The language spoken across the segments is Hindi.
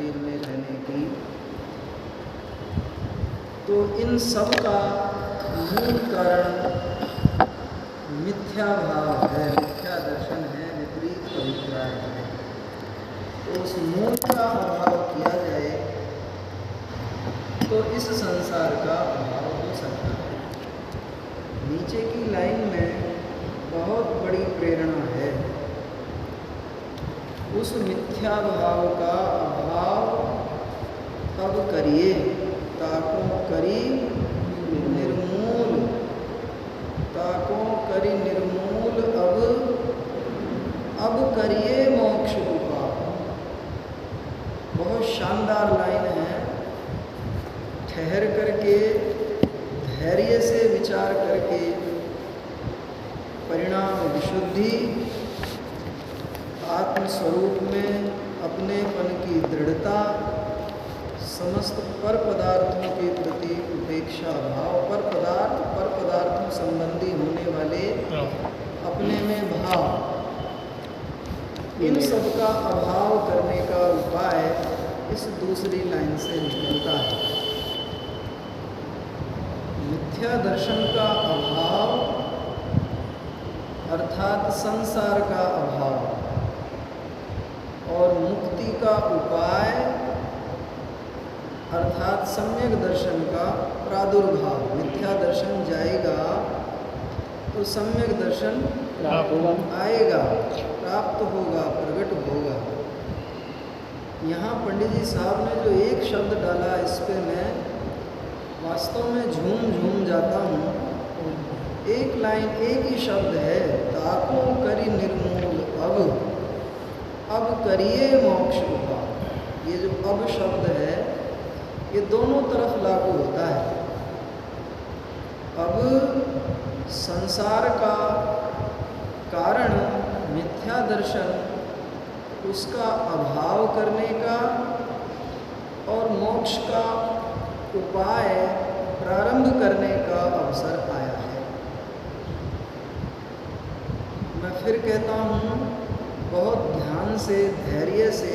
शरीर में रहने की, तो इन सब का मूल कारण मिथ्या भाव है, मिथ्या दर्शन है, विपरीत अभिप्राय है। तो उस मूल का अभाव किया जाए तो इस संसार का अभाव हो सकता है। नीचे की लाइन में बहुत बड़ी प्रेरणा है। उस मिथ्या भाव का अभाव तब करिए ताको करी निर्मूल, ताको करी निर्मूल, अब करिए मोक्ष उपाय। बहुत शानदार लाइन है। ठहर करके धैर्य से विचार करके परिणाम विशुद्धि, आत्मस्वरूप में अपनेपन की दृढ़ता, समस्त पर पदार्थों के प्रति उपेक्षा भाव, पर पदार्थों संबंधी होने वाले अपने में भाव, इन सब का अभाव करने का उपाय इस दूसरी लाइन से निकलता है। मिथ्या दर्शन का अभाव अर्थात संसार का अभाव और मुक्ति का उपाय अर्थात सम्यक दर्शन का प्रादुर्भाव। मिथ्या दर्शन जाएगा तो सम्यक दर्शन आएगा, प्राप्त होगा, प्रकट होगा। यहाँ पंडित जी साहब ने जो एक शब्द डाला, इस पे मैं वास्तव में झूम जाता हूँ। एक लाइन, एक ही शब्द है, ताको करी निर्मूल, अब करिए मोक्ष उपाय। ये जो अब शब्द है ये दोनों तरफ लागू होता है। अब संसार का कारण मिथ्या दर्शन, उसका अभाव करने का और मोक्ष का उपाय प्रारंभ करने का अवसर आया है। मैं फिर कहता हूँ, बहुत ध्यान से, धैर्य से,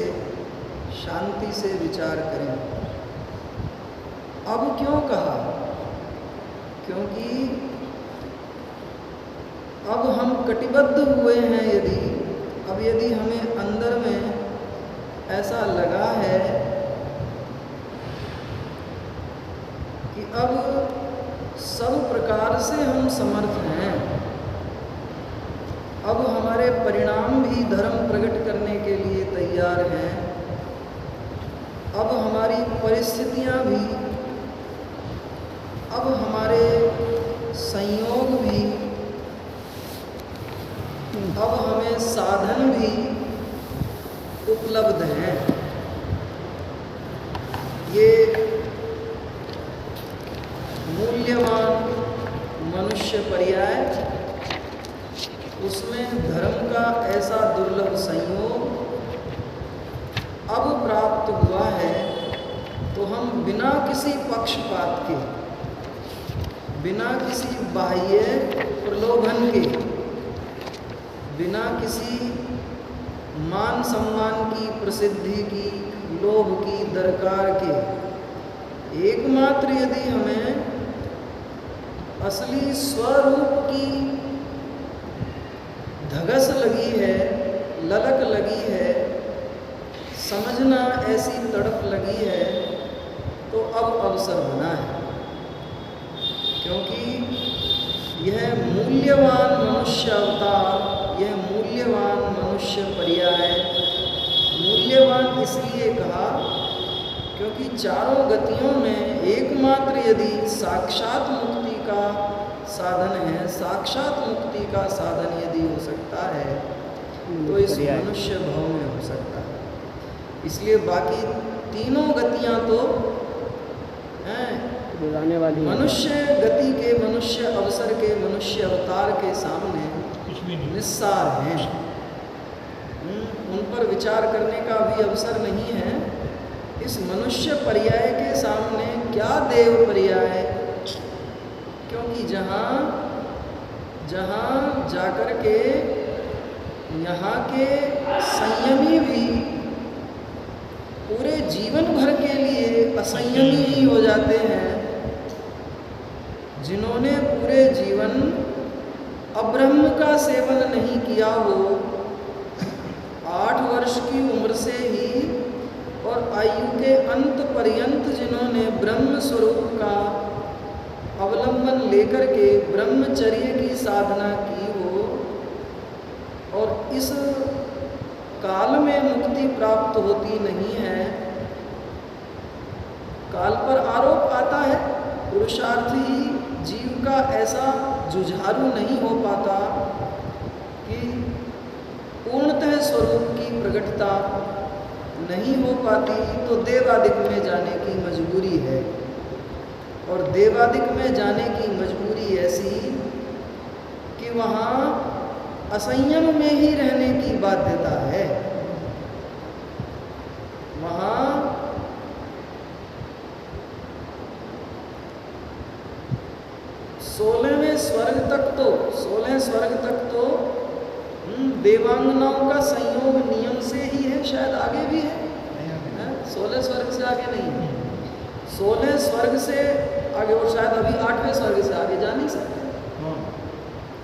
शांति से विचार करें। अब क्यों कहा? क्योंकि अब हम कटिबद्ध हुए हैं। यदि हमें अंदर में ऐसा लगा है कि अब सब प्रकार से हम समर्थ हैं, अब हमारे परिणाम भी धर्म प्रकट करने के लिए तैयार हैं, अब हमारी परिस्थितियां भी, अब हमारे संयोग भी, अब हमें साधन भी उपलब्ध हैं। ये मूल्यवान मनुष्य पर्याय, उसमें धर्म का ऐसा दुर्लभ संयोग अब प्राप्त हुआ है, तो हम बिना किसी पक्षपात के, बिना किसी बाह्य प्रलोभन के, बिना किसी मान सम्मान की, प्रसिद्धि की, लोभ की, दरकार के, एकमात्र यदि हमें असली स्वरूप की धगस लगी है, ललक लगी है, समझना ऐसी तड़प लगी है, तो अब अवसर बना है। क्योंकि यह मूल्यवान मनुष्य अवतार, यह मूल्यवान मनुष्य पर्याय, मूल्यवान इसलिए कहा क्योंकि चारों गतियों में एकमात्र यदि साक्षात मुक्ति का साधन है, साक्षात मुक्ति का साधन यदि हो सकता है, तो इस मनुष्य भाव में हो सकता है। इसलिए बाकी तीनों गतियां तो मनुष्य गति के, मनुष्य अवसर के, मनुष्य अवतार के सामने निस्सार हैं। उन पर विचार करने का भी अवसर नहीं है। इस मनुष्य पर्याय के सामने क्या देव पर्याय, क्योंकि जहाँ जाकर के यहाँ के संयमी भी पूरे असंयमी ही हो जाते हैं जिन्होंने पूरे जीवन अब्रह्म का सेवन नहीं किया हो, 8 वर्ष की उम्र से ही और आयु के अंत पर्यंत जिन्होंने ब्रह्म स्वरूप का अवलंबन लेकर के ब्रह्मचर्य की साधना की हो और इस काल में मुक्ति प्राप्त होती नहीं है। काल पर आरोप आता है, पुरुषार्थी जीव का ऐसा जुझारू नहीं हो पाता कि पूर्णतः स्वरूप की प्रकटता नहीं हो पाती, तो देवादिक में जाने की मजबूरी है। और देवादिक में जाने की मजबूरी ऐसी कि वहाँ असंयम में ही रहने की बाध्यता है। वहाँ 16वें स्वर्ग तक तो देवांगनाओं का संयोग नियम से ही है, शायद आगे भी है, 16 स्वर्ग से आगे नहीं है। 16 स्वर्ग से आगे, और शायद अभी 8वें स्वर्ग से आगे जा नहीं सकते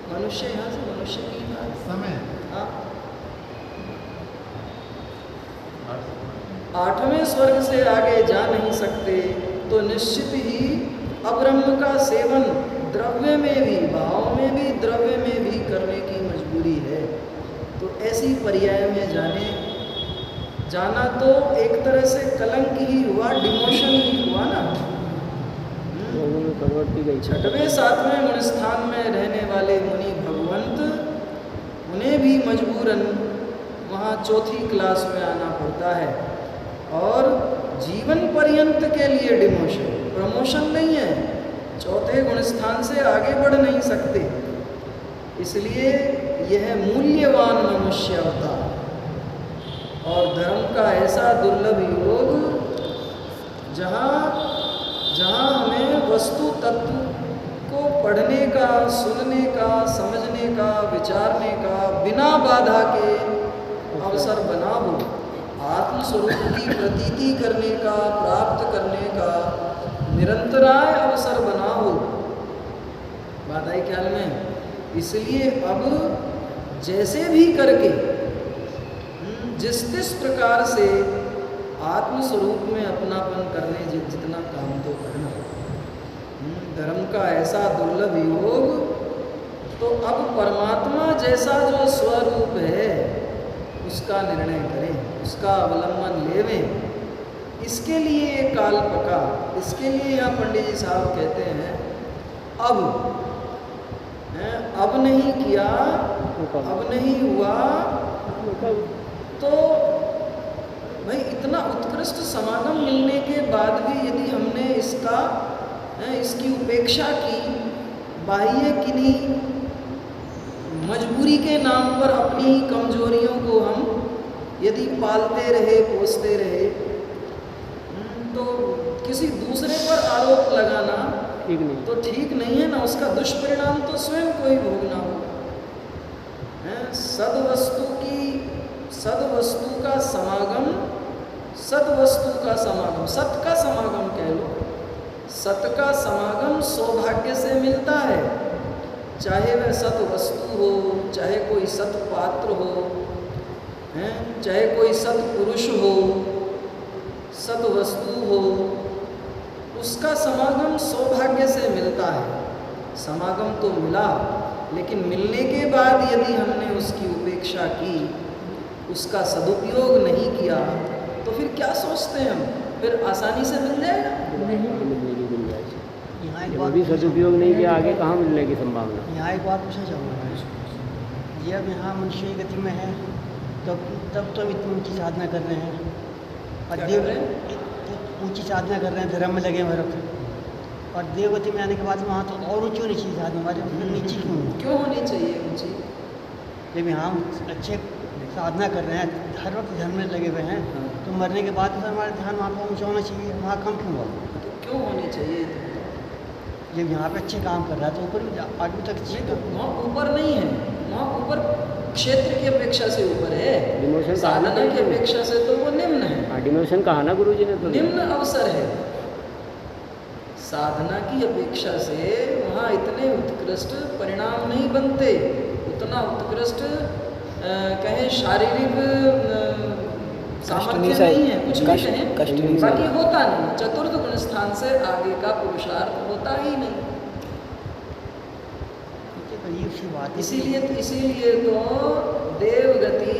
मनुष्य। यहाँ से मनुष्य की समय 8वें स्वर्ग से आगे जा नहीं सकते, तो निश्चित ही अब्रह्म का सेवन द्रव्य में भी, भाव में भी, द्रव्य में भी करने की मजबूरी है। तो ऐसी पर्याय में जाना तो एक तरह से कलंक ही हुआ, डिमोशन ही हुआ ना। 6वें 7वें गुण स्थान में रहने वाले मुनि भगवंत, उन्हें भी मजबूरन वहाँ 4थी क्लास में आना पड़ता है और जीवन पर्यंत के लिए डिमोशन, प्रमोशन नहीं है। 4थे गुण स्थान से आगे बढ़ नहीं सकते, इसलिए यह मूल्यवान मनुष्य होता। और धर्म का ऐसा दुर्लभ योग जहाँ हमें वस्तु तत्व को पढ़ने का, सुनने का, समझने का, विचारने का बिना बाधा के अवसर बना हो, आत्मस्वरूप की प्रतीति करने का, प्राप्त करने का निरंतराय अवसर बना हो, बात आई ख्याल में। इसलिए अब जैसे भी करके जिस प्रकार से आत्मस्वरूप में अपनापन करने जितना काम तो करना, धर्म का ऐसा दुर्लभ योग, तो अब परमात्मा जैसा जो स्वरूप है उसका निर्णय करें, उसका अवलंबन लेवें। इसके लिए ये काल पका, इसके लिए यहाँ पंडित जी साहब कहते हैं अब नहीं किया, अब नहीं हुआ, तो भाई इतना उत्कृष्ट समागम मिलने के बाद भी यदि हमने इसकी उपेक्षा की, बाह्य किन्हीं मजबूरी के नाम पर अपनी कमजोरियों को हम यदि पालते रहे, पोसते रहे, तो किसी दूसरे पर आरोप लगाना ठीक नहीं, तो ठीक नहीं है ना। उसका दुष्परिणाम तो स्वयं को ही भोगना होगा। सद्वस्तु का समागम, सत का समागम कह लो, सत का समागम सौभाग्य से मिलता है, चाहे वह सत वस्तु हो, चाहे कोई सत पात्र हो, चाहे कोई सत पुरुष हो, सत वस्तु हो, उसका समागम सौभाग्य से मिलता है। समागम तो मिला, लेकिन मिलने के बाद यदि हमने उसकी उपेक्षा की, उसका सदुपयोग नहीं किया, तो फिर क्या सोचते हैं हम, फिर आसानी से मिल जाएगा? यहाँ एक बात, सदुपयोग नहीं किया, आगे कहाँ मिलने की संभावना? यहाँ एक बात पूछना चाहूँगा, जब यहाँ मनुष्य गति में है तब तो इतनी ऊँची साधना कर रहे हैं, और देव ऊँची साधना कर रहे हैं, धर्म में लगे हुए, और देवगति में आने के बाद वहाँ तो और ऊँची होनी चाहिए साधना, हमारे नीचे क्यों होनी चाहिए ऊँची? जब यहाँ अच्छे साधना कर रहे हैं, हर वक्त धर्म में लगे हुए हैं, तो मरने के बाद तो हमारा ध्यान वहाँ पर ऊँचा होना चाहिए, वहाँ कम क्यों हुआ? तो क्यों होनी चाहिए? जब यहाँ पे अच्छे काम कर रहा है तो ऊपर भी आगे तक चाहिए। तो वहाँ ऊपर नहीं है, वहाँ ऊपर क्षेत्र की अपेक्षा से ऊपर है, साधना की अपेक्षा से तो वो निम्न है। डिमोशन कहा ना गुरुजी ने, तो निम्न अवसर है। साधना की अपेक्षा से वहाँ इतने उत्कृष्ट परिणाम नहीं बनते, उतना उत्कृष्ट कहें शारीरिक सामर्थ्य नहीं है, कुछ भी कहें, बाकी होता नहीं। चतुर्थ गुण स्थान से आगे का पुरुषार्थ होता ही नहीं। इसीलिए तो देवगति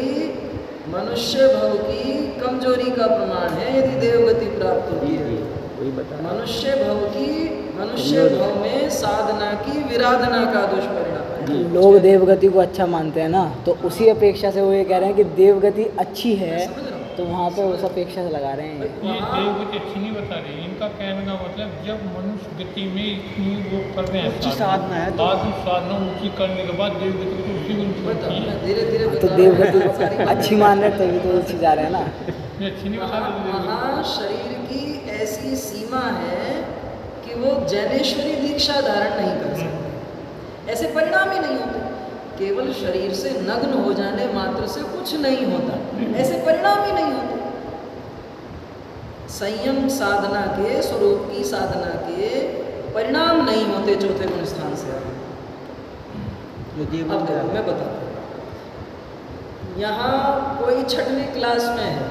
मनुष्य भव की कमजोरी का प्रमाण है। यदि देवगति प्राप्त होती है, मनुष्य भव में साधना की विराधना का दुष्परिणाम है। लोग देवगति को अच्छा मानते हैं ना, तो उसी अपेक्षा से वो ये कह रहे हैं कि देवगति अच्छी है, तो वहाँ पे उस अपेक्षा से लगा रहे हैं। ये देवगति अच्छी नहीं बता रहे, इनका कहने का मतलब जब मनुष्य गति में इतनी वो कर रहे हैं साधना है, साधना ऊँची करने के बाद देवगति को उसी को धीरे तो देवगति अच्छी मान रहे तभी तो उसी जा रहे हैं ना। अच्छी नहीं बता रहे। वहाँ शरीर की ऐसी सीमा है कि वो जैनेश्वरी दीक्षा धारण नहीं कर सकते, ऐसे परिणाम ही नहीं होते। केवल शरीर से नग्न हो जाने मात्र से कुछ नहीं होता, ऐसे परिणाम ही नहीं होते। संयम साधना के, स्वरूप की साधना के परिणाम नहीं होते चौथे गुण स्थान से आगे। अब देखो मैं बताता हूँ, यहाँ कोई छठवीं क्लास में है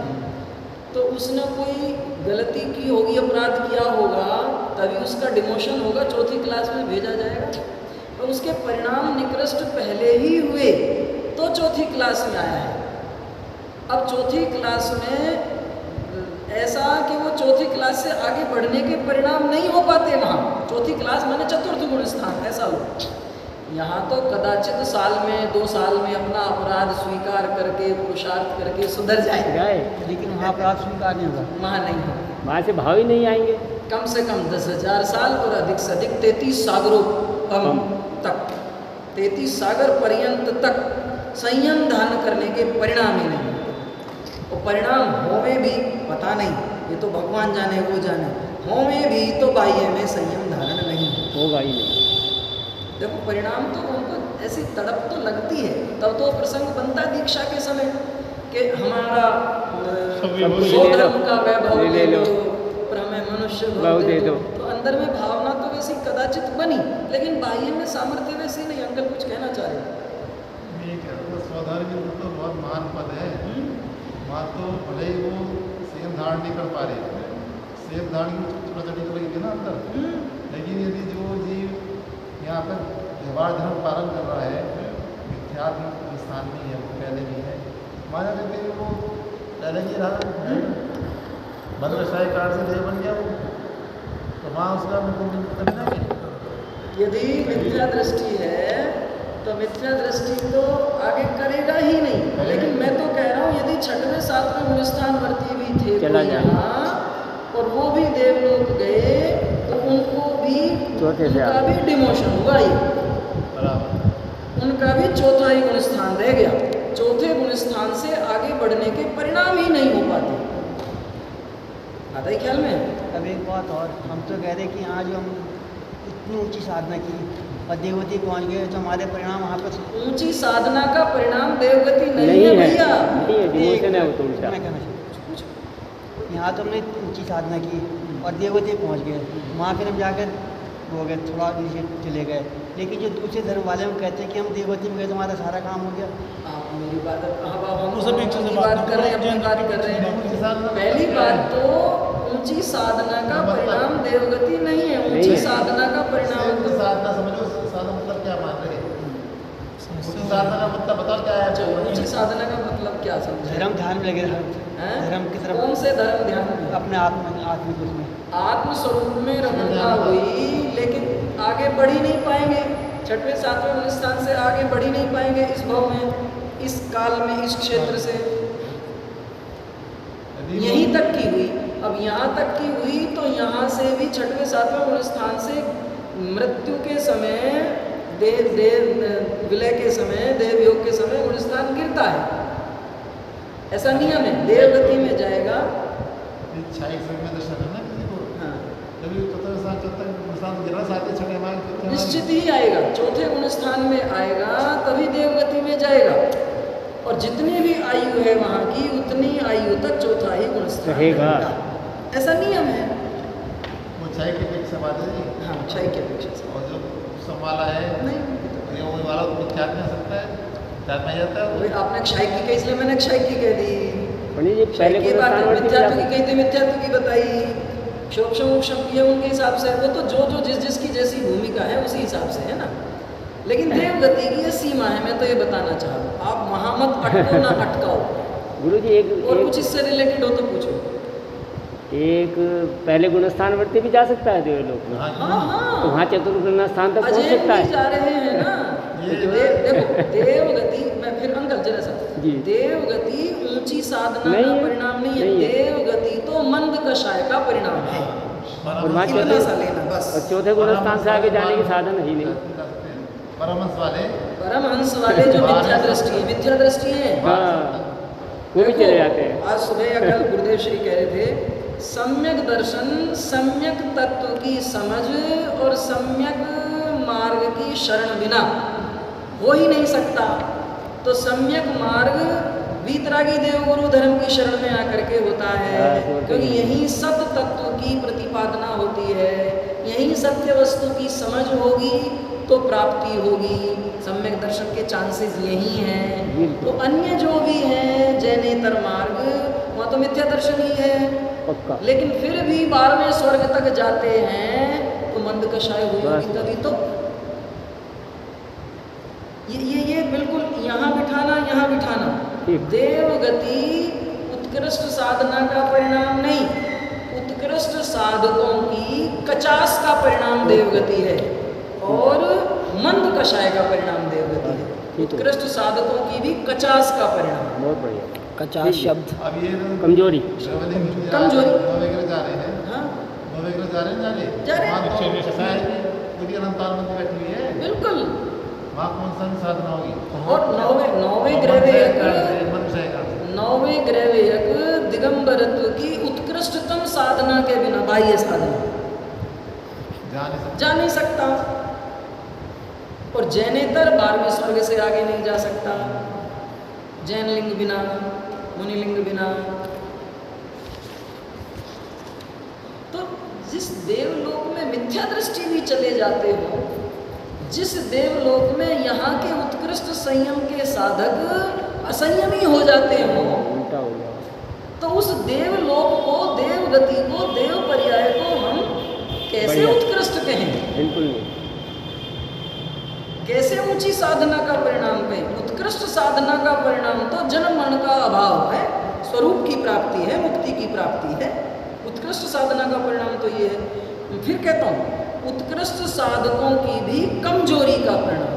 तो उसने कोई गलती की होगी, अपराध किया होगा, तभी उसका डिमोशन होगा, चौथी क्लास में भेजा जाएगा। और उसके परिणाम निकृष्ट पहले ही हुए तो चौथी क्लास में आया है। अब चौथी क्लास में ऐसा कि वो चौथी क्लास से आगे बढ़ने के परिणाम नहीं हो पाते वहाँ। चौथी क्लास माने चतुर्थ गुण स्थान, ऐसा हो। यहाँ तो कदाचित साल में 2 साल में अपना अपराध स्वीकार करके पुरुषार्थ करके सुधर जाएगा, लेकिन वहाँ अपराध स्वीकार नहीं होगा, वहाँ नहीं होगा। वहाँ से भाव ही नहीं आएंगे। कम से कम 10,000 साल और अधिक से अधिक 33 सागरों तक, 33 सागर पर्यंत तक संयम धारण करने के परिणाम ही नहीं होते। और परिणाम होवे भी पता नहीं, ये तो भगवान जाने वो जाने, होवे भी तो बाह्य में संयम धारण नहीं होगा ही नहीं। देखो परिणाम तो उनको ऐसी तड़प तो लगती है, तब तो प्रसंग बनता दीक्षा के समय कि हमारा धर्म का वैभव ले लो, पर हमें मनुष्य भाव दे दो। तो अंदर में भावना तो वैसी कदाचित बनी, लेकिन बाह्य में सामर्थ्य वैसी नहीं। अंकल कुछ कहना चाह रहे हैं? स्वधर्म तो बहुत महान पद है, वहाँ तो भले ही वो सेम धारण नहीं कर पा रहे, सेम धारण प्रचलित तो लगेगी ना अंदर, लेकिन यदि जो जीव यहाँ पर व्यवहार धर्म पालन कर रहा है, मिथ्यात्म स्थान में है, वो पहले भी है, माना जाते वो पहले ही रहा बन व्यवसाय कार्ड से देह बन गया वो, तो वहाँ उसका कभी ना मिले। यदि मिथ्या दृष्टि है तो मिथ्या दृष्टि तो आगे करेगा ही नहीं। लेकिन मैं तो कह रहा हूँ यदि 6वें 7वें गुण स्थान वर्ती भी थे कोई यहाँ और वो भी देवलोक गए तो उनको भी उनका भी डिमोशन हुआ ही, उनका भी चौथा ही गुण स्थान रह गया। चौथे गुण स्थान से आगे बढ़ने के परिणाम ही नहीं हो पाते। आता है ख्याल में? अब एक बात और, हम तो कह रहे कि यहाँ जो हम इतनी ऊंची साधना की और देवगति पहुँच गए तो हमारे परिणाम वहाँ पर ऊंची साधना का परिणाम देवगति नहीं है भैया। मैं कहना चाहूँ यहाँ तो हमने ऊंची साधना की और देवगति पहुँच गए, वहाँ फिर हम जाकर हो गए, थोड़ा नीचे चले गए। लेकिन जो दूसरे धर्म वाले हम कहते हैं कि हम देवगति में गए तो हमारा सारा काम हो गया। आप मेरी बात बात कर रहे हैं, अपनी बात कर रहे हैं। पहली बात तो ऊंची साधना का परिणाम देवगति नहीं है, ऊंची साधना का परिणाम तो साधना समझो, साधना मतलब क्या मान रहे हैं? साधना का मतलब बताओ क्या है? ऊंची साधना का मतलब क्या समझे? धर्म ध्यान में लगे रहा, धर्म की तरफ। कौन से धर्म ध्यान में? अपने आत्मिक उसमें आत्म स्वरूप में रमणता हुई, लेकिन आगे बढ़ ही नहीं पाएंगे। 6वें 7वें गुण स्थान से आगे बढ़ ही नहीं पाएंगे इस भाव में, इस काल में, इस क्षेत्र से। यहीं तक की हुई। अब यहाँ तक की हुई तो यहाँ से भी 6वें 7वें गुण स्थान से मृत्यु के समय, देव विलय के समय, देव योग के समय गुण स्थान गिरता है, ऐसा नियम है। देवगति में जाएगा निश्चित ही आएगा, चौथे गुण स्थान में आएगा तभी देवगति में जाएगा। और जितनी भी आयु है वहाँ की उतनी आयु तक चौथा ही गुण स्थान रहेगा, ऐसा नियम है। वो क्षय की अपेक्षा बात है जी। हाँ, क्षय की अपेक्षा से और जो संवाला है नहीं। ये वो वाला तो मिथ्यात्व में आ सकता है, मिथ्यात्व में आ जाता है अभी वो। आपने क्षय की कही इसलिए मैंने क्षय की कह दी। पंडित जी क्षय पहले की बात गुणस्थान वर्ती मिथ्यात्व की कही थी, मिथ्यात्व की बताई। क्षोभ मोक्षम ये उनके हिसाब से, वो तो जो जो जिसकी जैसी भूमिका है उसी हिसाब से है ना। लेकिन देवगति की ये सीमा है, मैं तो ये बताना चाह रहा हूँ। आप वहाँ मत अटको ना अटकाओ। गुरु जी और कुछ इससे रिलेटेड हो तो पूछो। एक पहले गुणस्थान वर्ती भी जा सकता है देवलोक में, हाँ हाँ तो हाँ, वहाँ चतुर्गुण स्थान तक पहुँच अजय सकता भी है। जा रहे हैं ना। ये देखो देवगति, मैं फिर अंकल जरा सा, जी। देवगति ऊंची साधना नहीं का है, परिणाम नहीं है। नहीं है। देवगति तो मंद कषाय का परिणाम है। और वहाँ इतना चौथे सा लेना बस। और चौथे गुणस्थान से आगे जाने की साधन है ही नहीं। परमहंस वाले परमहंस वाले जो मिथ्या दृष्टि है, मिथ्या दृष्टि है, हाँ, वो भी चले जाते हैं। आज सुबह या कल गुरुदेव श्री कह रहे थे, सम्यक दर्शन, सम्यक तत्व की समझ और सम्यक मार्ग की शरण बिना हो ही नहीं सकता। तो सम्यक मार्ग वीतरागी देवगुरु धर्म की शरण में आकर के होता है, क्योंकि यही सत्य तत्व की प्रतिपादना होती है, यही सत्य वस्तु की समझ होगी तो प्राप्ति होगी। सम्यक दर्शन के चांसेस यही हैं। तो अन्य जो भी है जैनेतर मार्ग, वहाँ तो मिथ्या दर्शन ही है। पक्का। लेकिन फिर भी 12वें स्वर्ग तक जाते हैं तो मंद कषाय होगी तभी तो। ये बिल्कुल यहाँ बिठाना। देवगति उत्कृष्ट साधना का परिणाम नहीं, उत्कृष्ट साधकों की कचास का परिणाम देवगति है और मंद कषाय का परिणाम देवगति है। उत्कृष्ट साधकों की भी कचास का परिणाम। बहुत बढ़िया। कचास शब्द अब ये कमजोरी। कमजोरी। नवग्रह जा रहे हैं, हाँ नवग्रह जा रहे हैं, जा रहे हैं। वहाँ तो ऐसा है कि पूरी अनंताल मंदिर बैठी हुई है, बिल्कुल। वहाँ कौन सा साधना होगी? और नौवें ग्रहवेयक, मन से आएगा। 9वें ग्रहवेयक दिगंबरत्व की उत्कृष्टतम साधना के बिना, बाह्य साधना जा नहीं सकता। और जैनेतर 12वें स्वर्ग से आगे नहीं जा सकता, जैन लिंग बिना, मुनिलिंग बिना। तो जिस देवलोक में मिथ्या दृष्टि भी चले जाते हो, जिस देवलोक में यहाँ के उत्कृष्ट संयम के साधक असंयमी हो जाते हो, उल्टा हो गया। तो उस देवलोक को, देवगति को, देव पर्याय को हम कैसे बढ़िया। उत्कृष्ट कहें? बिल्कुल नहीं। कैसे ऊंची साधना का परिणाम कहें? उत्कृष्ट साधना का परिणाम तो जन्म मरण का अभाव है, स्वरूप की प्राप्ति है, मुक्ति की प्राप्ति है। उत्कृष्ट साधना का परिणाम तो ये है। फिर कहता हूँ, उत्कृष्ट साधकों की भी कमजोरी का परिणाम,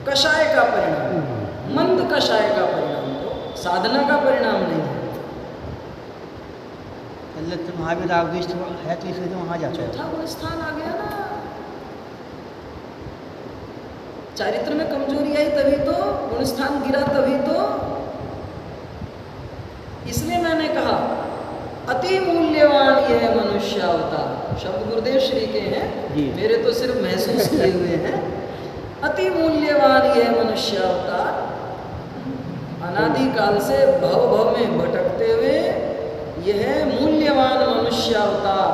कषाय का परिणाम, मंद कषाय का परिणाम, तो साधना का परिणाम नहीं है। तो महावीर रागद्वेष है तो इसलिए वहाँ जाता है। चौथा गुण स्थान आ गया ना। चारित्र में कमजोरी आई तभी तो, गुण स्थान गिरा तभी तो। इसलिए मैंने कहा अति मूल्यवान यह मनुष्य अवतार। शब्द गुरुदेव श्री के हैं, मेरे तो सिर्फ महसूस किए हुए हैं। अति मूल्यवान यह मनुष्य अवतार, अनादिकाल से भव भव में भटकते हुए यह मूल्यवान मनुष्य अवतार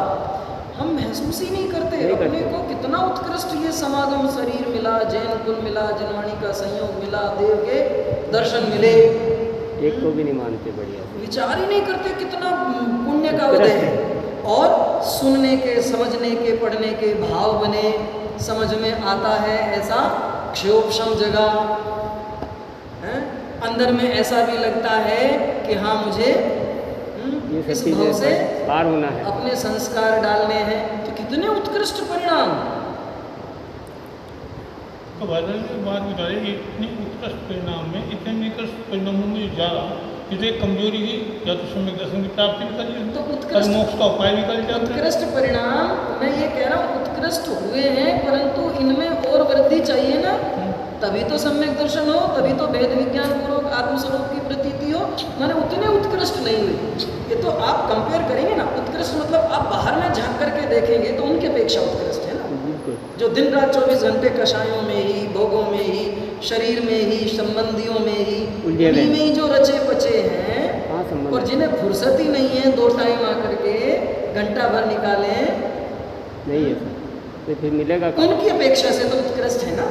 हम महसूस ही नहीं करते अपने को। कितना उत्कृष्ट ये समागम, शरीर मिला, जैन कुल मिला, जनवाणी का संयोग मिला, देव के दर्शन मिले, एक को भी नहीं मानते। बढ़िया। विचार ही नहीं करते कितना पुण्य का उदय है। और सुनने के, समझने के, पढ़ने के भाव बने, समझ में आता है ऐसा क्षोभशम जगह है, अंदर में ऐसा भी लगता है कि हाँ मुझे इस भाव से पार होना है, अपने संस्कार डालने हैं। तो कितने उत्कृष्ट परिणाम। तो बादल जी बात बता रहे, इतनी उत्कृष्ट परिणाम में, इतने निकृष्ट परिणामों में जा इसे कमजोरी ही या तो सम्यक दर्शन की प्राप्ति भी कर तो और उत्कृष्ट, मोक्ष का उपाय भी कर जाते हैं। उत्कृष्ट परिणाम मैं ये कह रहा हूँ, उत्कृष्ट हुए हैं, परंतु इनमें और वृद्धि चाहिए ना। तभी तो सम्यक दर्शन हो, तभी तो भेद विज्ञान पूर्वक आत्मस्वरूप की प्रतीति हो। मैंने उतने उत्कृष्ट नहीं हुए। ये तो आप कंपेयर करेंगे ना, उत्कृष्ट मतलब आप बाहर में झांक करके देखेंगे तो उनकी अपेक्षा उत्कृष्ट है ना। जो दिन रात 24 घंटे कषायों में ही, भोगों में ही, शरीर में ही, संबंधियों में ही, उन्हीं में ही जो रचे पचे हैं, और जिन्हें फुर्सत ही नहीं है 2 टाइम आकर के घंटा भर निकालें नहीं है सर, तो फिर मिलेगा कहाँ? उनकी अपेक्षा से तो उत्कृष्ट है ना,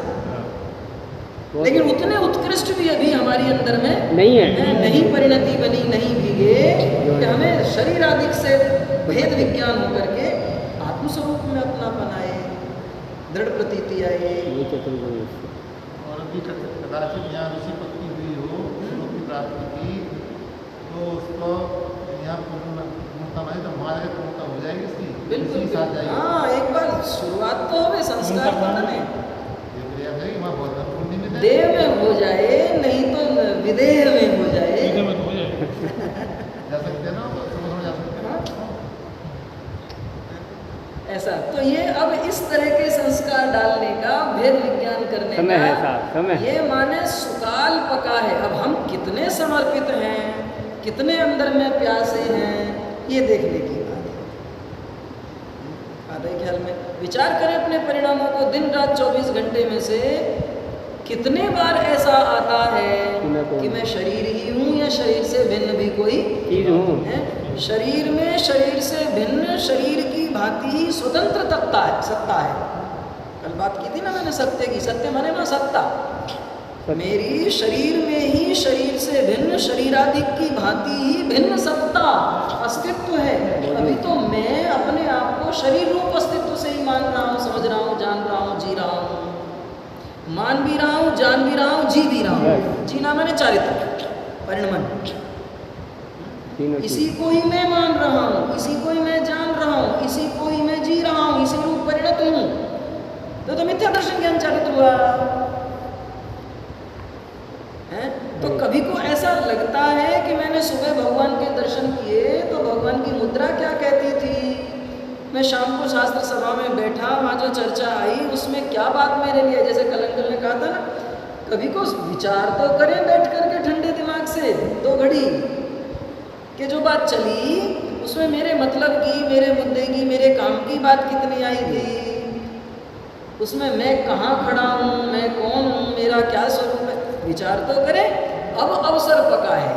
वो लेकिन तो उतने उत्कृष्ट भी अभी हमारी अंदर में नहीं है। नहीं परिणति बनी, नहीं भीगे कि हमें शरीर आदि से भेद विज्ञान होकर के आत्मस्वरूप में अपनापन आए, दृढ़ प्रतीति आए। वही चतुर्गुण है। और अभी कदाचित यहाँ ऋषि पत्नी हुई हो, गुरु की प्राप्ति की, तो उसको यहाँ पूर्णता नहीं तो हमारे पूर्णता हो जाएगी इसकी, बिल्कुल इसी साथ जाएगी। हाँ, एक बार शुरुआत तो हो, संस्कार तो ना नहीं, ये प्रयास है कि वहाँ बहुत पूर्णिम में देह में हो जाए, नहीं तो विदेह में हो जाए। इधर में तो हो जाए। जा सकते हैं ना, समझ जा सकते हैं। ऐसा तो ये अब इस तरह के संस्कार डालने का, भेद विज्ञान करने समय है का साहब, समय। ये माने सुकाल पका है। अब हम कितने समर्पित हैं, कितने अंदर में प्यासे हैं, ये देखने की बात है। आता है ख्याल में? विचार करें अपने परिणामों को, दिन रात 24 घंटे में से कितने बार ऐसा आता है कि मैं शरीर ही हूँ या शरीर से भिन्न भी कोई चीज हूँ। है? शरीर में शरीर से भिन्न, शरीर की भांति ही स्वतंत्र सत्ता है। कल बात की थी ना मैंने सत्य की, सत्य माने ना सत्ता। मेरी शरीर में ही शरीर से भिन्न, शरीरादि की भांति ही भिन्न सत्ता अस्तित्व है। अभी तो मैं अपने आप को शरीर रूप अस्तित्व से ही मान रहा हूँ, समझ रहा हूँ, जान रहा हूँ, जी रहा हूँ, मान भी रहा हूँ, जान भी रहा हूँ, जी भी रहा हूँ। जीना मैंने चारित्र परिणमन, इसी को ही मैं मान रहा हूँ, इसी को ही मैं जान रहा हूँ, इसी को ही मैं जी रहा हूँ, इसी रूप परिणत हूँ। तो मिथ्या दर्शन ज्ञान चारित्र हुआ है। तो कभी को ऐसा लगता है कि मैंने सुबह भगवान के दर्शन किए तो भगवान की मुद्रा क्या कहती थी, मैं शाम को शास्त्र सभा में बैठा, वहाँ जो चर्चा आई उसमें क्या बात मेरे लिए, जैसे कलंकल ने कहा था ना, कभी को विचार तो करें बैठ करके ठंडे दिमाग से 2 घड़ी कि जो बात चली उसमें मेरे मतलब की, मेरे मुद्दे की, मेरे काम की बात कितनी आई थी, उसमें मैं कहाँ खड़ा हूँ, मैं कौन हूँ, मेरा क्या स्वरूप है, विचार तो करें। अब अवसर पका है।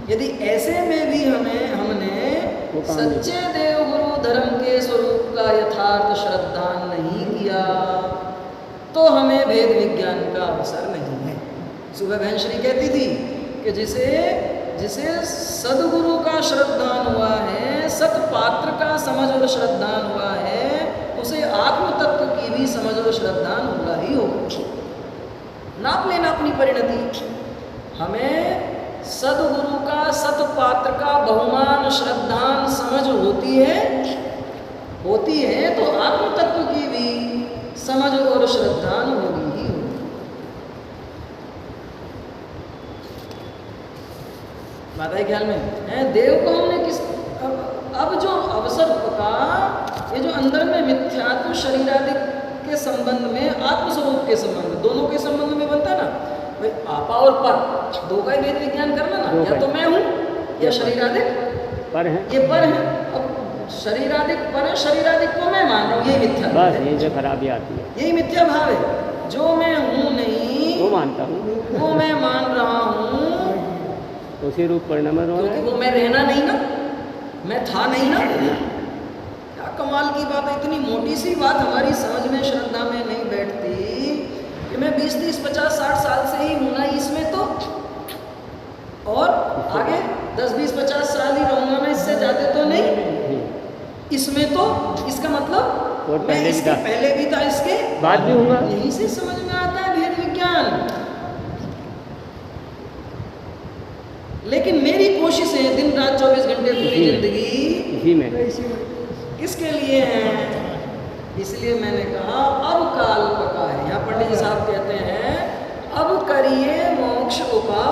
यदि ऐसे में भी हमने सच्चे देव गुरु धर्म के स्वरूप का यथार्थ श्रद्धान नहीं किया तो हमें भेद विज्ञान का अवसर नहीं है। सुबह बहन श्री कहती थी कि जिसे सदगुरु का श्रद्धान हुआ है, सतपात्र का समझ और श्रद्धान हुआ है, उसे आत्म तत्व की भी समझ और श्रद्धान होगा ही होगा। नाप लेना अपनी परिणति। हमें सदगुरु का, सतपात्र का बहुमान श्रद्धान समझ होती है तो आत्म तत्व की भी समझ और श्रद्धान होगी ही होगी। बात है ख्याल में है? देव को हमने किस अब जो अवसर पका, ये जो अंदर में मिथ्यात्व शरीरादि के संबंध में, आत्मस्वरूप के संबंध, दोनों के संबंध में बनता ना भाई, आपा और पर, 2 का ही भेद विज्ञान करना ना, या तो मैं हूँ या शरीरादिक पर है, ये पर है। अब शरीरादिक पर है, शरीरादिक को मैं मान रहा हूँ, ये मिथ्या बस यही से खराबी आती है। यही मिथ्या भाव है। जो मैं हूँ नहीं वो मानता हूँ, वो मैं मान रहा हूँ, उसी रूप परिणाम हो रहा क्योंकि है। वो मैं रहना नहीं ना, मैं था नहीं ना। क्या कमाल की बात है, इतनी मोटी सी बात हमारी समझ में, श्रद्धा में नहीं बैठती कि मैं 20, 30, 50, 60 साल से ही हूँ ना इसमें, तो और आगे 10, 20, 50 साल ही रहूँगा मैं, इससे ज़्यादा तो नहीं इसमें, तो इसका मतलब मैं इसके पहले भी था, इसके बाद भी हूँगा। यहीं से समझ में आता है भेद विज्ञान। लेकिन मेरी कोशिश है दिन रात 24 घंटे पूरी जिंदगी इसी में किसके लिए है? इसलिए मैंने कहा अब काल पका है। यहाँ पंडित जी साहब कहते हैं अब करिए मोक्ष उपाय।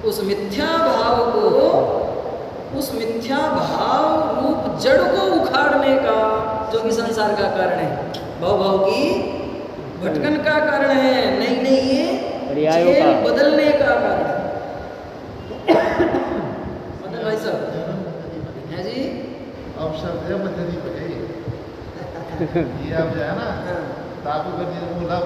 उस मिथ्या भाव को, उस मिथ्या भाव रूप जड़ को उखाड़ने का, जो कि संसार का कारण है, भाव की भटकन का कारण है, नहीं ये जेल बदलने का कारण है। मतलब भाई साहब है जी, अब शब्द है मध्यदी पकड़ी ये अब जो है ना ताकू करिए मूल अब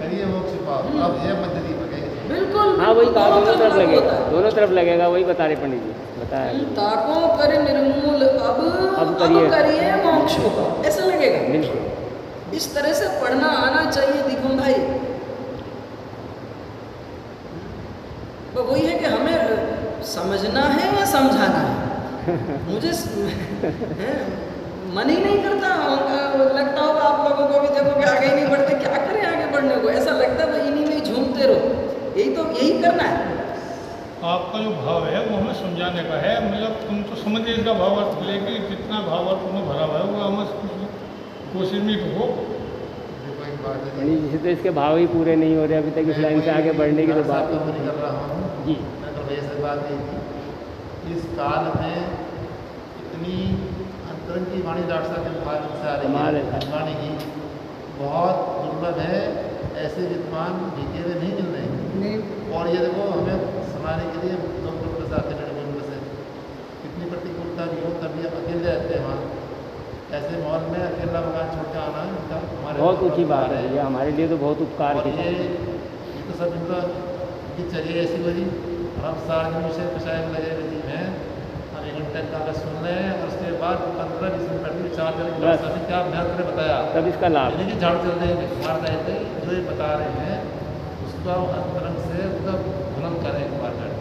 करिए मोक्ष पाओ, अब ये मध्यदी पकड़ी बिल्कुल हाँ वही कहा, दोनों तरफ लागू लगेगा, होता है। दोनों तरफ लगेगा, वही बता रहे पंडित जी, बताया। ताको कर निर्मूल अब करिए मोक्ष को, ऐसा लगेगा। बिल्कुल इस तरह से पढ़ना आना चाहिए दीपम भाई। तो वही है कि हमें समझना है या समझाना है। मुझे मन ही नहीं करता, लगता होगा आप लोगों को भी, देखो कि आगे ही नहीं बढ़ते, क्या करें आगे बढ़ने को, ऐसा लगता है भाई इन्हीं में ही झूमते रहो, यही करना है। आपका जो भाव है वो हमें समझाने का है, मतलब तुम तो समझे इसका भाव अर्थ, लेकिन जितना भाव अर्थ तुम्हें भरा हुआ है वो हमें कोशिश में तो हो। देखो एक बात है पंडित जी से तो इसके भाव ही पूरे नहीं हो रहे अभी तक, इस लाइन से आगे बढ़ने की तो बात तो नहीं कर रहा हूँ जी। मैं तो वैसे बात यही थी, इस काल में इतनी अंतरंग की वाणी डॉक्टर साहब के मुखार से आ रही है, वाणी की बहुत दुर्लभ है, ऐसे विद्वान बीते हुए नहीं मिल रहे। और ये देखो हमें समाने के लिए लोग लोग आते हैं लड़कों से, कितनी प्रतिकूलता भी हो तभी अकेले रहते हैं वहाँ, ऐसे माहौल में अकेला मकान छोड़ के आना इनका हमारे बहुत ऊँची बात है ये, हमारे लिए तो बहुत उपकार और की ये तो सब इनका कि चलिए ऐसी बड़ी, हम सारे विषय कषाय में लगे हुए हैं, हम 1 घंटे का सुन रहे हैं और उसके बाद 15-20 मिनट बैठ विचार करें बस। कि क्या अभ्यास ने बताया, तब इसका लाभ। यानी कि झाड़ चल रहे हैं हमारे रहते जो ये बता रहे हैं उसका अंतरंग से उसका भ्रमण करें एक बार बैठ।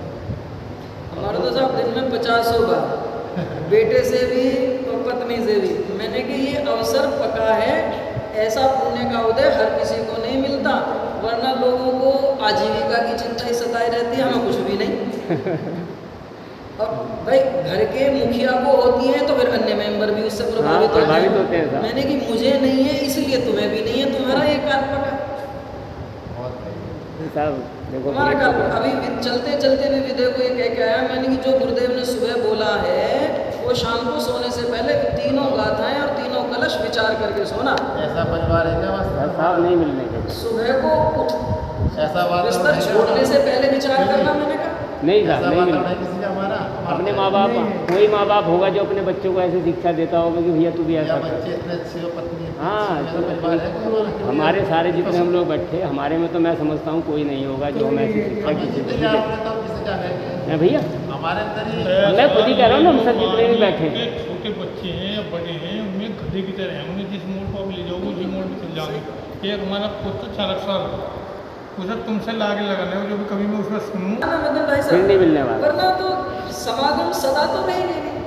हमारा तो साहब दिन में 50 होगा, बेटे से भी और पत्नी से भी। मैंने कि ये अवसर पका है, ऐसा पुण्य का उदय हर किसी को नहीं मिलता, वरना लोगों को आजीविका की चिंता ही सताई रहती है, हमें कुछ भी नहीं। और भाई घर के मुखिया को होती है तो फिर अन्य मेंबर भी उससे प्रभावित होते हैं साहब। मैंने कि मुझे नहीं है इसलिए तुम्हें भी नहीं है, तुम्हारा ये काल पका साहब देखो हमारा काल पका। अभी चलते चलते भी देखो ये कह के आया मैंने कि जो गुरुदेव ने सुबह बोला है वो शाम को सोने से पहले 3 गाथाएं और 3 कलश विचार करके सोना। ऐसा परिवार है क्या वास्तव साहब नहीं मिलने के, सुबह को उठ ऐसा बात बिस्तर छोड़ने से पहले विचार करना, मैंने कहा नहीं साहब ऐसा नहीं वातावरण मिलने। है किसी का हमारा अपने माँ बाप, कोई माँ बाप होगा जो अपने बच्चों को ऐसे शिक्षा देता होगा कि भैया तू भी या ऐसा कर। बच्चे इतने अच्छे हो, पत्नी इतनी हाँ, अच्छी हो, ऐसा परिवार है कोई हमारा? हमारे सारे जितने हम लोग बैठे, हमारे में तो मैं समझता हूँ कोई नहीं होगा जो हमें ऐसी शिक्षा हम की जितने थी। जा रहे हैं तो किसी का है क्या? है भैया, हमारे अंदर ही मैं खुद ही कह रहा हूँ ना, हम सब जितने भी बैठे हैं। छोटे बच्चे हैं या बड़े हैं, उनमें गधे की तरह हैं, उन्हें जिस मोड़ पर आप ले जाओगे उसी मोड़ पर चल जाओगे। एक हमारा पुत्र 4 साल उसे तुमसे लागे लगाने हो, जो भी कभी मैं उसमें सुनूँ मदन भाई फिर नहीं मिलने साहब, वाला। वरना तो समागम सदा तो रहेंगे नहीं।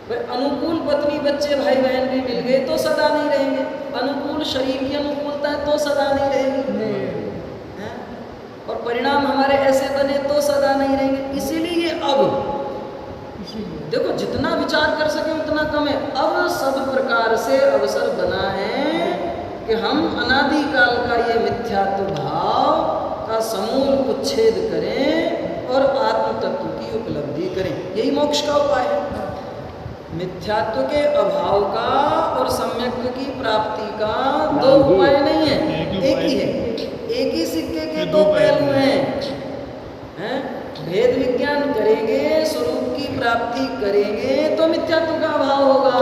भाई अनुकूल पत्नी बच्चे भाई बहन भी मिल गए तो सदा नहीं रहेंगे, अनुकूल शरीर की अनुकूलता है तो सदा नहीं रहेंगी हैं? और परिणाम हमारे ऐसे बने तो सदा नहीं रहेंगे। इसीलिए अब देखो जितना विचार कर सके उतना कम है। अब सब प्रकार से अवसर बना है कि हम अनादिकाल का ये मिथ्यात्व भाव का समूल उच्छेद करें और आत्म तत्व की उपलब्धि करें, यही मोक्ष का उपाय है। मिथ्यात्व के अभाव का और सम्यक्त्व की प्राप्ति का 2 उपाय नहीं है, एक ही है। एक ही सिक्के के 2 पहलू हैं। भेद विज्ञान करेंगे, स्वरूप की प्राप्ति करेंगे तो मिथ्यात्व का अभाव होगा।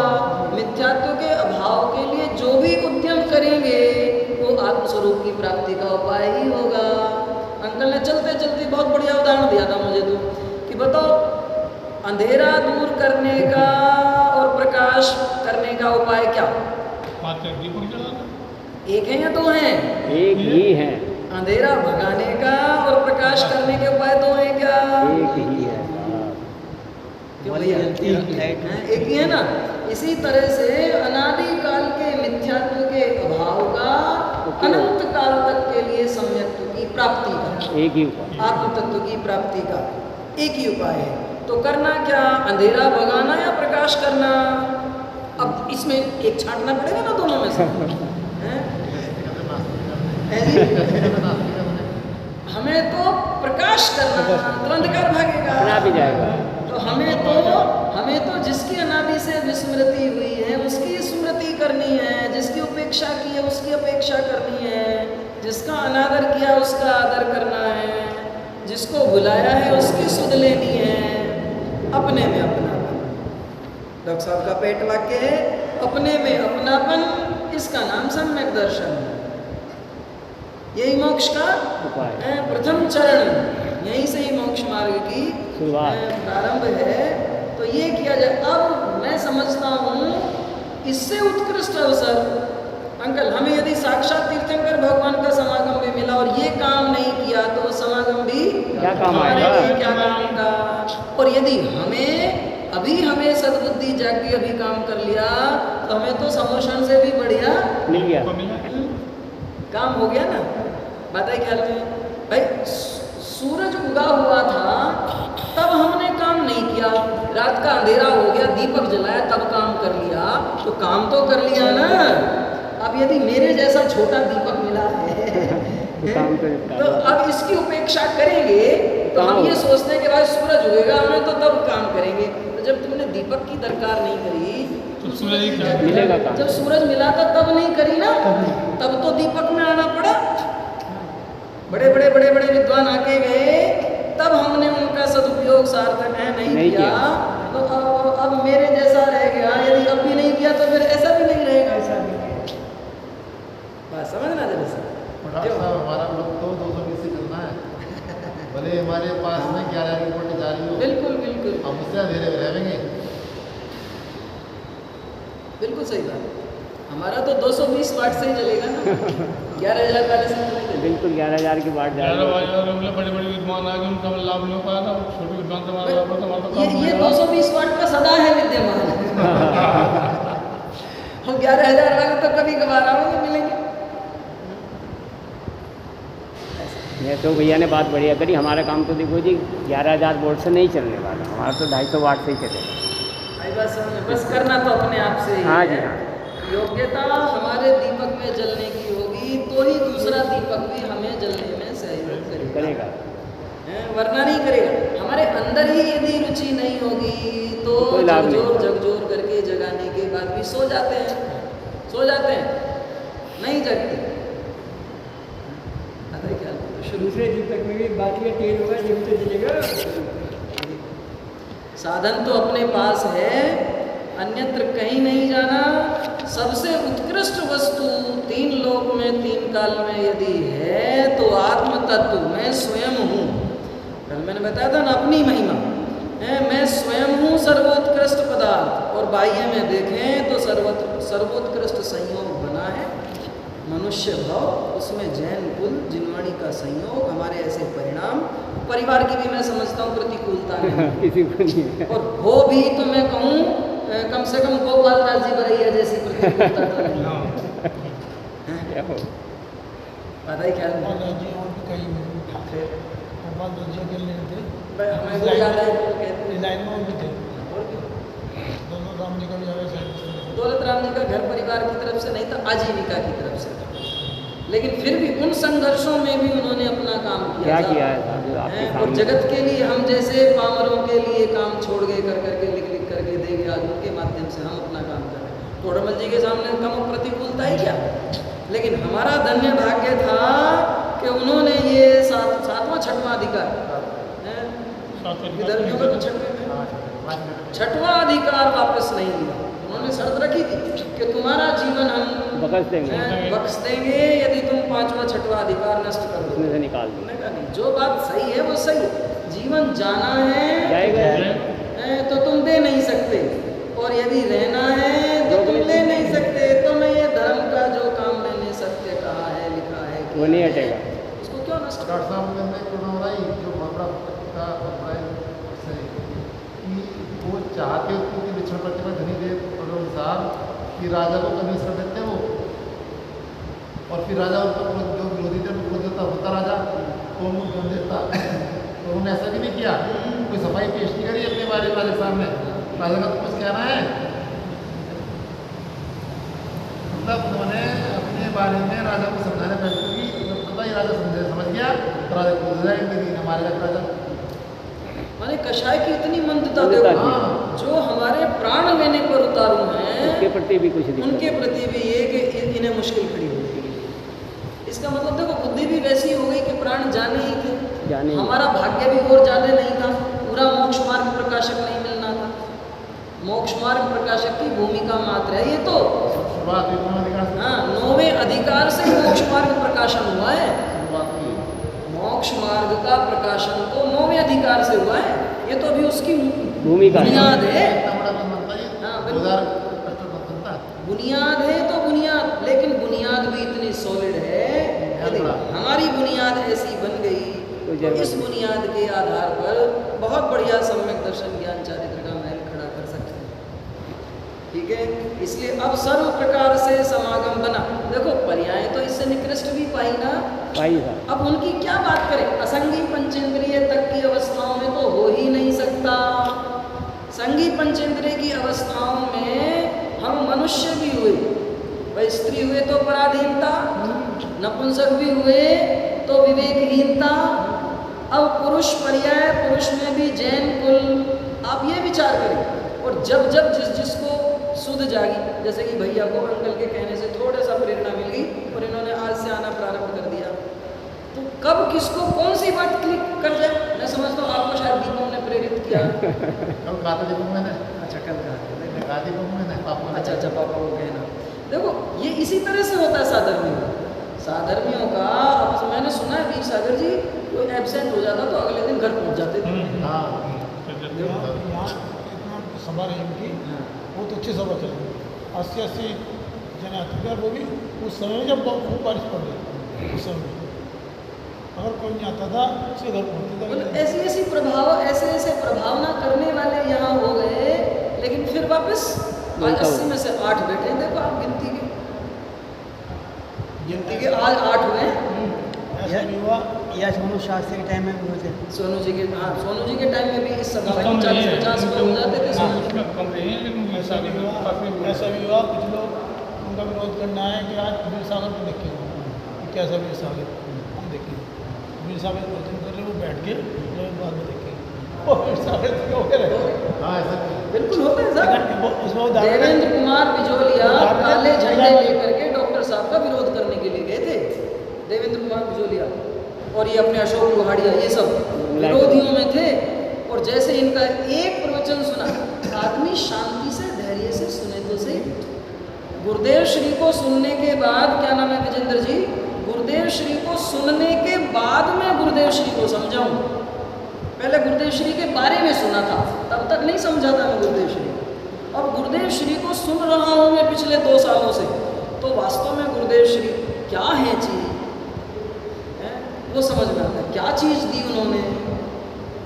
मिथ्यात्व के अभाव के लिए जो भी उद्यम करेंगे वो आत्मस्वरूप की प्राप्ति का उपाय ही होगा। अंकल ने चलते चलते बहुत बढ़िया उदाहरण दिया था मुझे तो, कि बताओ अंधेरा दूर करने का और प्रकाश करने का उपाय क्या? मात्र दीपक जलाना। एक है या 2 हैं? एक ही है, अंधेरा भगाने का और प्रकाश करने के उपाय 2 हैं क्या? एक ही है साहब। क्यों भैया? एक ही है ना। इसी तरह से अनादिकाल के मिथ्यात्व के अभाव का अनंत काल तक के लिए सम्यक्त्व की प्राप्ति का, एक ही उपाय, आत्म तत्व की प्राप्ति का एक ही उपाय है। तो करना क्या? अंधेरा भगाना या प्रकाश करना? अब इसमें एक छांटना पड़ेगा ना दोनों में से हैं? हमें तो प्रकाश करना तो अंधकार भागेगा, अपना भी जाएगा। तो हमें तो जिसकी अनादि से विस्मृति हुई है उसकी स्मृति करनी है, जिसकी उपेक्षा की है उसकी अपेक्षा करनी है, जिसका अनादर किया उसका आदर करना है, जिसको बुलाया है उसकी सुध लेनी है। अपने में अपनापन, डॉक्टर साहब का पेट वाक्य है, अपने में अपनापन, इसका नाम सम्यक दर्शन है। यही मोक्ष का उपाय। प्रथम चरण, यहीं से ही मोक्ष मार्ग की शुरुआत। प्रारंभ है। तो ये किया जाए। अब मैं समझता हूँ इससे उत्कृष्ट अवसर, अंकल, हमें यदि साक्षात तीर्थंकर भगवान का समागम भी मिला और ये काम नहीं किया तो वो समागम भी क्या काम हमारे आएगा? लिए क्या काम का। और यदि हमें सद्बुद्धि जागी, अभी काम कर लिया तो हमें तो समोशन से भी बढ़िया मिल गया। काम हो गया ना। बात है ख्याल में भाई, सूरज उगा हुआ था तब हमने काम नहीं किया, रात का अंधेरा हो गया दीपक जलाया तब काम कर लिया, तो काम तो कर लिया ना। अब यदि मेरे जैसा छोटा दीपक मिला है तो अब इसकी उपेक्षा करेंगे तो हम ये सोचते हैं कि भाई सूरज उगेगा हमें तो तब काम करेंगे। तो जब तुमने दीपक की दरकार नहीं करी तो सूरज ही क्या मिलेगा काम? जब सूरज मिला था तब नहीं करी ना, तब तो दीपक में आना पड़ा। बड़े बड़े विद्वान आके गए तब हमने उनका सदुपयोग सार्थक है नहीं किया। तो अब मेरे जैसा रह गया, यदि अब भी नहीं किया तो फिर ऐसा भी नहीं रहेगा। ऐसा भी बात समझना जरा से। डॉक्टर साहब, हमारा लोग तो 220 से चलना है, भले हमारे पास में 11 की रिपोर्ट जा रही हो। बिल्कुल बिल्कुल हम उससे अंधेरे में रहेंगे। बिल्कुल सही बात। हमारा तो 220 वाट से ही चलेगा ना, 11,000 वाले से नहीं चलेगा। बिल्कुल 11,000 की बात जा 11 रही है। बजे बड़े बड़े विद्वान आ गए, उनका लाभ नहीं हो पाया था। छोटे विद्वान से हमारा लाभ होता, हमारा तो काम ये हो गया। 220 वाट का सदा है विद्यमान। हम 11,000 वाले तो कभी कभार आओगे मिलेंगे। ये तो भैया ने बात बढ़िया करी। हमारा काम तो देखो जी 11,000 वोल्ट से नहीं चलने वाला, हमारा तो 250 वाट से ही चलेगा। आई बात समझ में, बस करना तो अपने आप से ही हाँ जी है। हाँ। योग्यता हमारे दीपक में जलने की होगी तो ही दूसरा दीपक भी हमें जलने में सहयोग करेगा, वरना नहीं करेगा। हमारे अंदर ही यदि रुचि नहीं होगी तो कोई लाभ नहीं। झकझोर करके जगाने के बाद भी सो जाते हैं, नहीं जगते। आता है ख्याल में? तो शुरू दूसरे दीपक में भी बाकी तेल होगा जब तो जलेगा। साधन तो अपने पास है, अन्यत्र कहीं नहीं जाना। सबसे उत्कृष्ट वस्तु 3 लोक में 3 काल में यदि है तो आत्म तत्व मैं स्वयं हूँ। कल मैंने बताया था ना अपनी महिमा है, मैं स्वयं हूँ सर्वोत्कृष्ट पदार्थ। और बाह्य में देखें तो सर्वोत्कृष्ट संयोग बना है मनुष्य भाव, उसमें जैन कुल जिनवाणी का संयोग, हमारे ऐसे परिणाम। परिवार की भी मैं समझता हूँ प्रतिकूलता नहीं किसी को नहीं है। और हो भी तो मैं कहूँ कम से कम गोपाल दास जी बरैया जैसी प्रतिकूलता तो नहीं है। क्या हो? पता ही ख्याल में हमें वो याद है वो कहते हैं दौलत राम जी का घर परिवार की तरफ से नहीं था, आजीविका की तरफ से था। लेकिन फिर भी उन संघर्षों में भी उन्होंने अपना काम क्या था। किया है साधु आपके और सामने? जगत के लिए हम जैसे पामरों के लिए काम छोड़ गए, कर करके लिख करके दे गए, आज उनके माध्यम से हम अपना काम कर रहे हैं। तोड़मल जी के सामने कम प्रतिकूलता ही क्या, लेकिन हमारा धन्य भाग्य था कि उन्होंने ये सातवां छठवां अधिकार विधर्मियों का तो छठवां अधिकार वापस नहीं लिया। उन्होंने शर्त रखी थी कि तुम्हारा जीवन हम बख्श देंगे यदि तुम 5वां 6वां अधिकार नष्ट कर दो, उसमें से निकाल दो। नहीं, जो बात सही है वो सही है। जीवन जाना है जाएगा तो तुम दे नहीं सकते, और यदि रहना है तो तुम ले नहीं सकते। तो मैं ये धर्म का जो काम मैंने सत्य कहा है, लिखा है वो नहीं हटेगा। उसको क्यों नष्ट कर? डॉक्टर साहब ने जो बड़ा का अभिप्राय सही कि वो चाहते हो कि विचरण प्रतिभा धनी देव अनुसार कि राजा को कन्विंस कर देते वो, और फिर राजा उनको जो विरोधी थे उनको देता होता राजा तो उनको क्यों देता। तो उन्होंने ऐसा भी नहीं किया, कोई सफाई पेश नहीं करी अपने बारे में राजा के सामने। राजा का तो कुछ कहना है, मतलब उन्होंने अपने बारे में राजा को समझाने बैठ की पता ही राजा समझ गया तो राजा को हमारे राजा माने कषाय की इतनी मंदता देखो, जो हमारे प्राण लेने पर उतारू हैं उनके प्रति भी कुछ उनके प्रति भी ये कि इन्हें मुश्किल खड़ी हो गई। इसका मतलब देखो बुद्धि भी वैसी हो गई कि प्राण जाने ही थे। हमारा भाग्य भी और ज्यादा नहीं था, पूरा मोक्ष मार्ग प्रकाशक नहीं मिलना था। मोक्ष मार्ग प्रकाशक की भूमिका मात्र है ये तो। शुरुआत हुई 9वें अधिकार से। हाँ, 9वें अधिकार से मोक्ष मार्ग प्रकाशन हुआ है। शुरुआत हुई। मोक्ष मार्ग का प्रकाशन तो 9वें अधिकार से हुआ है। ये तो अभी उसकी भूमिका है। बुनियाद है। इतना बड़ा तो बनता ही हाँ, बिल्कुल। 2025 में बनता है। बुनियाद है तो बुनियाद, लेकिन बुनियाद भी इतनी सॉलिड है। यदि हमारी बुनियाद ऐसी बन गई तो इस बुनियाद के आधार पर बहुत बढ़िया सम्यक दर्शन ज्ञान चारित्र का महल खड़ा कर सकते हैं। ठीक है, इसलिए अब सर्व प्रकार से समागम बना। देखो पर्याय तो इससे निकृष्ट भी पाई ना, भाई था। अब उनकी क्या बात करें। असंगी पंचेंद्रिय तक की अवस्थाओं में तो हो ही नहीं सकता। संगी पंचेंद्रिय की अवस्थाओं में हम मनुष्य भी हुए, भाई स्त्री हुए तो पराधीनता, नपुंसक भी हुए तो विवेकहीनता। अब पुरुष पर्याय, पुरुष में भी जैन कुल, आप ये विचार करें। और जब जब जिसको सुध जागी, जैसे कि भैया को अंकल के कहने से थोड़ा सा प्रेरणा मिल गई और इन्होंने आज से आना प्रारंभ कर दिया, तो कब किसको कौन सी बात क्लिक कर जाए। मैं समझता हूँ आपको शायद दीपक ने प्रेरित किया। कल कहा था दीपक मैंने, अच्छा कल कहा कहा दीपक मैंने पापा ने। अच्छा पापा को कहना। देखो ये इसी तरह से होता है साधर्मियों। साधर्मियों का अब मैंने सुना है वीर सागर जी कोई एब्सेंट हो जाता तो अगले दिन घर पहुंच जाते थे। हाँ यहाँ इतना सभा रही उनकी, बहुत अच्छी सभा चली। 80 जने आते थे, और वो भी उस समय जब खूब बारिश पड़ रही, उस समय अगर कोई नहीं आता था उसके घर पहुँचते थे। मतलब ऐसे ऐसे प्रभावना करने वाले यहाँ हो गए, लेकिन फिर वापस 80 में से 8 बैठे। देखो आप गिनती के आज 8 हुए। ऐसा भी हुआ या सोनू शास्त्री के टाइम में भी हुए थे। सोनू जी के, हाँ सोनू जी के टाइम में भी इस सभा में 40-50 हो जाते थे। उसमें कम रही है, लेकिन ऐसा भी हुआ कुछ लोग उनका विरोध करना है कि आज वीर सागर को देखेंगे, कैसा वीर सागर हम देखेंगे। वीर सागर भोजन कर रहे वो बैठ के लोग बाद में देखेंगे। और वीर सागर तो हो रहे। हाँ ऐसा बिल्कुल होता है सर। उसमें देवेंद्र कुमार बिजोलिया काले झंडे लेकर के डॉक्टर साहब का विरोध करने के लिए गए थे। देवेंद्र कुमार बिजोलिया और ये अपने अशोक लोहाड़िया, ये सब विरोधियों में थे। और जैसे इनका एक प्रवचन सुना, आदमी शांति से धैर्य से सुने तो सही। गुरुदेव श्री को सुनने के बाद, क्या नाम है विजेंद्र जी, गुरुदेव श्री को सुनने के बाद मैं गुरुदेव श्री को समझाऊं। पहले गुरुदेव श्री के बारे में सुना था, तब तक नहीं समझा था मैं गुरुदेव श्री। अब गुरुदेव श्री को सुन रहा हूँ मैं पिछले 2 सालों से, तो वास्तव में गुरुदेव श्री क्या है चीज़ है वो समझ में आता है। क्या चीज़ दी उन्होंने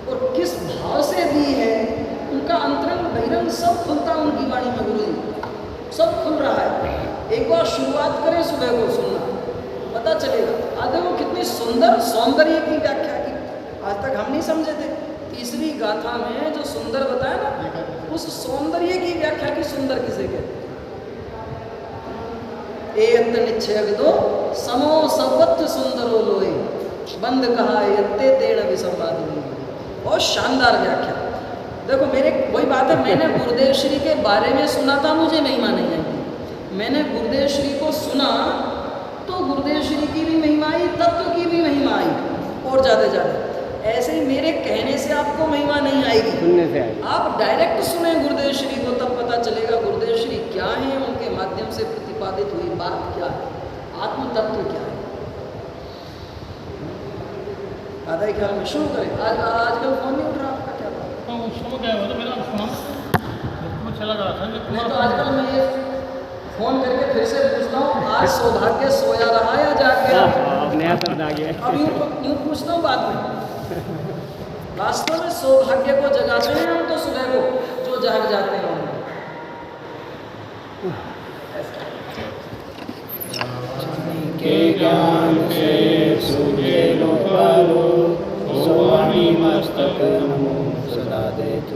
और किस भाव से दी है, उनका अंतरंग बहिरंग सब खुलता उनकी वाणी में। गुरु जी सब खुल रहा है। एक बार शुरुआत करें सुबह को सुनना, पता चलेगा। आज देखो कितनी सुंदर सौंदर्य की व्याख्या की, आज तक हम नहीं समझे थे। तीसरी गाथा में जो सुंदर बताया ना, उस सौंदर्य की व्याख्या की सुंदर किसे कहते हैं। एयत निच्छय दो समो सवत्थ सुंदरो लोए, बंद कहा यत्ते तेण विसंवाद। बहुत शानदार व्याख्या। देखो मेरे वही बात है, मैंने गुरुदेव श्री के बारे में सुना था, मुझे महिमा नहीं आई। मैंने गुरुदेव श्री को सुना तो गुरुदेव श्री की भी महिमा आई, तत्व की भी महिमा आई, और ज़्यादा ऐसे ही मेरे कहने से आपको महिमा नहीं आएगी, सुनने से आएगी। आप डायरेक्ट सुने गुरुदेव श्री को, तब पता चलेगा गुरुदेव श्री क्या है, उनके माध्यम से प्रतिपादित हुई बात क्या है, आत्म तत्व क्या है। आधा ही ख्याल में शुरू करें। आजकल फोन नहीं उठ रहा आपका, क्या बात? तो उस समय क्या हुआ था, मेरा फोन चला गया था। नहीं तो आजकल मैं ये फोन करके फिर से पूछता हूँ, आज सौभाग्य सोया रहा या जाग गया? अब नया शब्द आ गया। अब यूँ पूछता हूँ बाद में। वास्तव में सौभाग्य को जगाते हैं हम तो सुबह को, जो जाग जाते हैं उन्हें। के ज्ञान से सूझे लोकालो, सोवाणी मस्तक नमो सदा देते।